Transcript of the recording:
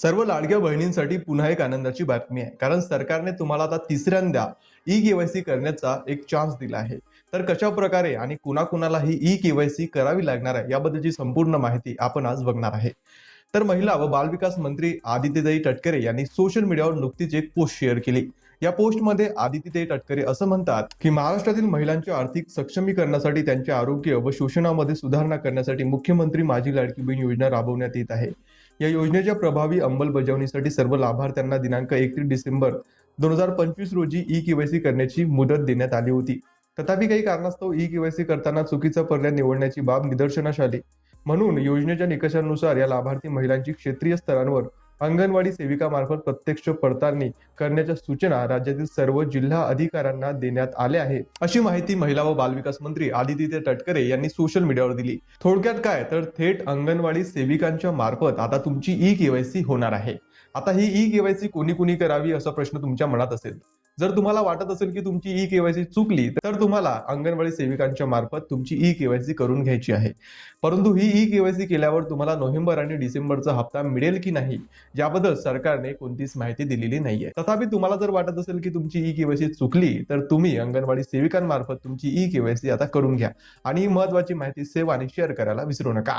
सर्व लाडक्या बहिणींसाठी पुन्हा एक आनंदाची बातमी आहे. कारण सरकारने तुम्हाला आता तिसऱ्यांदा ई-केवायसी करण्याचा एक चान्स दिला आहे. तर कशा प्रकारे आणि कुणाकुणाला ही ई-केवायसी करावी लागणार आहे याबद्दलची संपूर्ण माहिती आपण आज बघणार आहे. तर महिला व बालविकास मंत्री आदित्यताई तटकरे यांनी सोशल मीडियावर नुकतीच एक पोस्ट शेअर केली. या पोस्टमध्ये आदित्यताई तटकरे असं म्हणतात की महाराष्ट्रातील महिलांच्या आर्थिक सक्षमीकरणासाठी, त्यांचे आरोग्य व शोषणामध्ये सुधारणा करण्यासाठी मुख्यमंत्री माझी लाडकी बहीण योजना राबवण्यात येत आहे. या योजनेच्या प्रभावी अंमलबजावणीसाठी सर्व लाभार्थ्यांना दिनांक 31 डिसेंबर 2025 रोजी ई-केवायसी करण्याची मुदत देण्यात आली होती. तथापि काही कारणास्तव ई-केवायसी करताना चुकीचा पर्याय निवडण्याची बाब निदर्शनास आली. म्हणून योजनेच्या निकषांनुसार या लाभार्थी महिलांची क्षेत्रीय स्तरांवर अंगणवाडी सेविकामार्फत प्रत्यक्ष पडताळणी करण्याच्या सूचना राज्यातील सर्व जिल्हा अधिकाऱ्यांना देण्यात आल्या आहेत, अशी माहिती महिला व बालविकास मंत्री आदित्य तटकरे यांनी सोशल मीडियावर दिली. थोडक्यात काय तर थेट अंगणवाडी सेविकांच्या मार्फत आता तुमची ई-केवायसी होणार आहे. आता ही ई-केवायसी कोणी करावी असा प्रश्न तुमच्या मनात असेल. जर तुम्हाला वाटत असेल की तुमची ई-केवायसी चुकली तर तुम्हाला अंगणवाडी सेविकांच्या मार्फत तुमची ई-केवायसी करून घ्यायची आहे. परंतु ही ई-केवायसी केल्यावर तुम्हाला नोव्हेंबर आणि डिसेंबरचा हप्ता मिळेल की नाही याबद्दल सरकारने कोणतीच माहिती दिलेली नाहीये. तथापि तुम्हाला जर वाटत असेल की तुमची ई-केवायसी चुकली तर तुम्ही अंगणवाडी सेविकांमार्फत तुमची ई-केवायसी आता करून घ्या आणि ही महत्वाची माहिती सेव्ह आणि शेअर करायला विसरू नका.